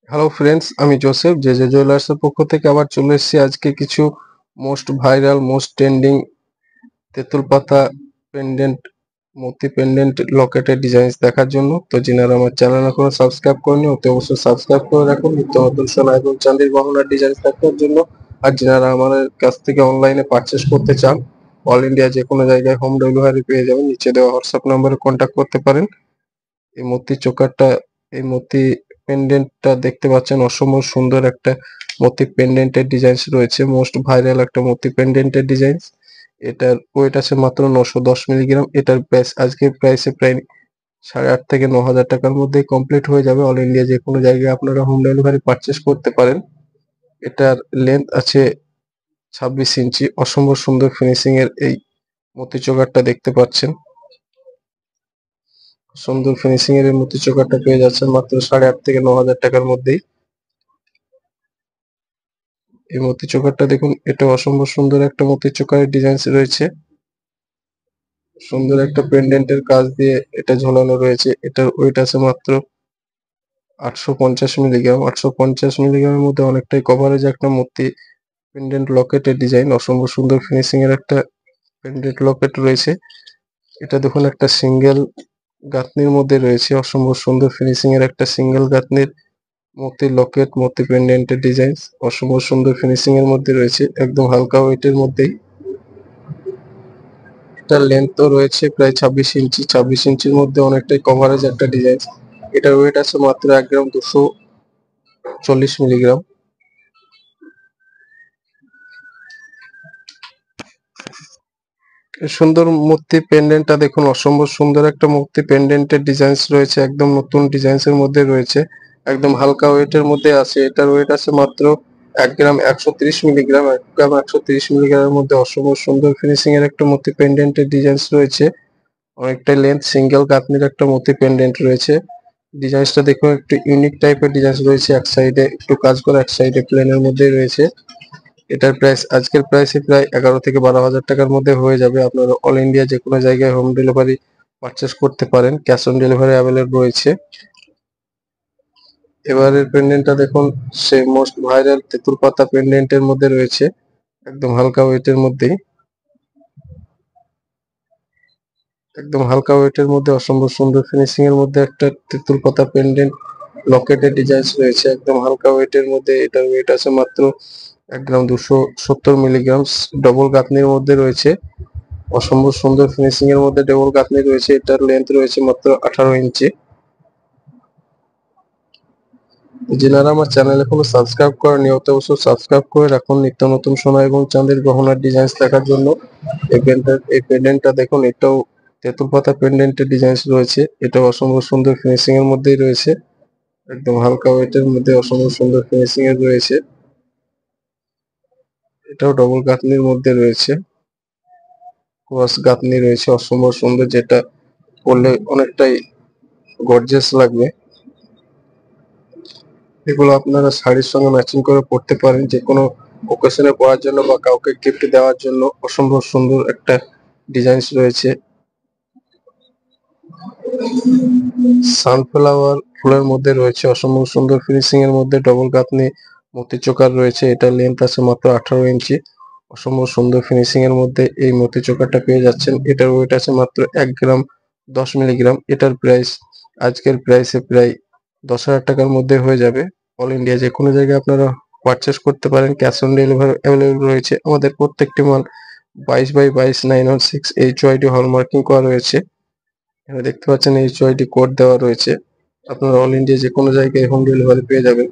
Hello friends, আমি Joseph J J জুয়েলার্সের পক্ষ থেকে আবার চলে এসেছি আজকে কিছু মোস্ট ভাইরাল মোস্ট ট্রেন্ডিং তেঁতুল পাতা পেন্ডেন্ট মতি পেন্ডেন্ট লকেটের ডিজাইন দেখার জন্য। তো যিনারা আমার চ্যানেল এখনো সাবস্ক্রাইব করেনি অতি অবশ্যই সাবস্ক্রাইব করে রাখুন নিত্য নতুন সোনা এবং চাঁদির গহনার ডিজাইন দেখার জন্য। আর যিনারা আমাদের কাছ থেকে অনলাইনে পারচেস করতে চান, অল ইন্ডিয়া যে কোনো জায়গায় হোম ডেলিভারি পেয়ে যাবেন। নিচে দেওয়া হোয়াটসঅ্যাপ নম্বরে কন্ট্যাক্ট করতে পারেন। এই মতি চোকারটা, এই মতি পেন্ডেন্টটা দেখতে পাচ্ছেন, অসম্ভব সুন্দর একটা মতি পেন্ডেন্টের ডিজাইন রয়েছে। মোস্ট ভাইরাল একটা মতি পেন্ডেন্টের ডিজাইন। এটার ওয়েট আছে মাত্র 910 মিলিগ্রাম। এটার প্রাইস আজকের প্রাইসে প্রায় 8,500 থেকে 9,000 টাকার মধ্যে কমপ্লিট হয়ে যাবে। অল ইন্ডিয়া যে কোনো জায়গায় আপনারা হোম ডেলিভারি পারচেস করতে পারেন। এটার লেন্থ আছে 26 ইঞ্চি। অসম্ভব সুন্দর ফিনিশিং এর এই মতি চোকারটা দেখতে পাচ্ছেন। সুন্দর ফিনিশিং এর এই মতি চোকারটা পেয়ে যাচ্ছেন মাত্র 8,500 থেকে 9,000 টাকার মধ্যেই। এই মতি চোকারটা দেখুন, এটা অসম্ভব সুন্দর একটা মতি চোকারের ডিজাইন রয়েছে। সুন্দর একটা পেন্ডেন্টের কাজ দিয়ে এটা ঝোলানো রয়েছে। এটার ওয়েট আছে মাত্র 850 মিলিগ্রাম। 850 মিলিগ্রামের মধ্যে অনেকটাই কভারেজ একটা মতি পেন্ডেন্ট লকেটের ডিজাইন। অসম্ভব সুন্দর ফিনিশিং এর একটা পেন্ডেন্ট লকেট রয়েছে। এটা দেখুন একটা সিঙ্গেল গাঁথনির মধ্যে রয়েছে। অসম্ভব সুন্দর ফিনিশিং এর একটা সিঙ্গেল গাঁথনির মতি লকেট, মতি পেন্ডেন্টের ডিজাইন অসম্ভব সুন্দর ফিনিশিং এর মধ্যে রয়েছে, একদম হালকা ওয়েটের মধ্যেই। এটার লেন্থও রয়েছে প্রায় 26 ইঞ্চি। 26 ইঞ্চির মধ্যে অনেকটাই কভারেজ একটা ডিজাইন। এটার ওয়েট আছে মাত্র 1 গ্রাম 240 মিলিগ্রাম। এই সুন্দর মূর্তি পেন্ডেন্টটা দেখুন, অসম্ভব সুন্দর একটা মূর্তি পেন্ডেন্টের ডিজাইন রয়েছে, একদম নতুন ডিজাইনস এর মধ্যে রয়েছে, একদম হালকা ওয়েটের মধ্যে আছে। এটার ওয়েট আছে মাত্র 1 গ্রাম 130 মিলিগ্রাম। 1 গ্রাম 130 মিলিগ্রামের মধ্যে অসম্ভব সুন্দর ফিনিশিং এর একটা মূর্তি পেন্ডেন্টের ডিজাইন রয়েছে। অনেকটা লেন্থ, সিঙ্গেল গাঁথনির একটা মতি পেন্ডেন্ট রয়েছে। ডিজাইনসটা দেখুন, একটু ইউনিক টাইপের ডিজাইন রয়েছে। এক সাইডে একটু কাজ করা, এক সাইডে প্লেনের মধ্যেই রয়েছে। এটার প্রাইস আজকের প্রাইসে প্রায় 11 থেকে 12,000 টাকার মধ্যে হয়ে যাবে। আপনারা অল ইন্ডিয়া যে কোনো জায়গায় হোম ডেলিভারি পারচেস করতে পারেন। ক্যাশ অন ডেলিভারি অ্যাভেলেবল রয়েছে। এবারের পেন্ডেন্টটা দেখুন, সেই মোস্ট ভাইরাল তেঁতুল পাতা পেন্ডেন্টের মধ্যে রয়েছে, একদম হালকা ওয়েটের মধ্যেই। একদম হালকা ওয়েটের মধ্যে অসম্ভব সুন্দর ফিনিশিং এর মধ্যে একটা তেঁতুল পাতা পেন্ডেন্ট লকেটের ডিজাইন রয়েছে, একদম হালকা ওয়েটের মধ্যে। এটার ওয়েট আছে মাত্র 1 গ্রাম 270 মিলিগ্রাম। ডবল গাঁথনির মধ্যে রয়েছে, অসম্ভব সুন্দর ফিনিশিং এর মধ্যে ডবল গাঁথনি রয়েছে। এটার লেন্থ রয়েছে মাত্র 18 ইঞ্চি। যিনারা আমার চ্যানেল এখনো সাবস্ক্রাইব করেনি অতি অবশ্যই সাবস্ক্রাইব করে রাখুন নিত্য নতুন সোনা এবং চাঁদের গহনার ডিজাইন দেখার জন্য। এই পেন্ডেন্টটা দেখুন, এটাও তেঁতুল পাতা পেন্ডেন্টের ডিজাইন রয়েছে। এটাও অসম্ভব সুন্দর ফিনিশিং এর মধ্যেই রয়েছে, একদম হালকা ওয়েটের মধ্যে অসম্ভব সুন্দর ফিনিশিং এর রয়েছে। এটাও ডবল গাঁথনির মধ্যে রয়েছে, ক্রস গাঁথনি রয়েছে, অসম্ভব সুন্দর, যেটা পরলে অনেকটাই গর্জিয়াস লাগবে। এগুলো আপনারা শাড়ির সঙ্গে ম্যাচিং করে পরতে পারেন, যে কোনো ওকেশনে পরার জন্য বা কাউকে গিফট দেওয়ার জন্য। অসম্ভব সুন্দর একটা ডিজাইন রয়েছে। সানফ্লাওয়ার ফুলের মধ্যে রয়েছে, অসম্ভব সুন্দর ফিনিশিং এর মধ্যে ডবল গাঁথনি মতি চোকার রয়েছে। এটা লেন্থ আছে মাত্র 18 ইঞ্চি। অসম্ভব সুন্দর ফিনিশিং এর মধ্যে এই মতি চোকারটা পেয়ে যাচ্ছেন। এটার ওয়েট আছে মাত্র 1 গ্রাম 10 মিলিগ্রাম। এটার প্রাইস আজকের প্রাইসে প্রায় 10,000 টাকার মধ্যে হয়ে যাবে। অল ইন্ডিয়া যে কোনো জায়গায় আপনারা পারচেস করতে পারেন। ক্যাশ অন ডেলিভারি অ্যাভেলেবল রয়েছে। আমাদের প্রত্যেকটি মাল 22/22 916 HYD হলমার্কিং করা রয়েছে। এখানে দেখতে পাচ্ছেন HYD কোড দেওয়া রয়েছে। আপনারা অল ইন্ডিয়া যে কোনো জায়গায় হোম ডেলিভারি পেয়ে যাবেন।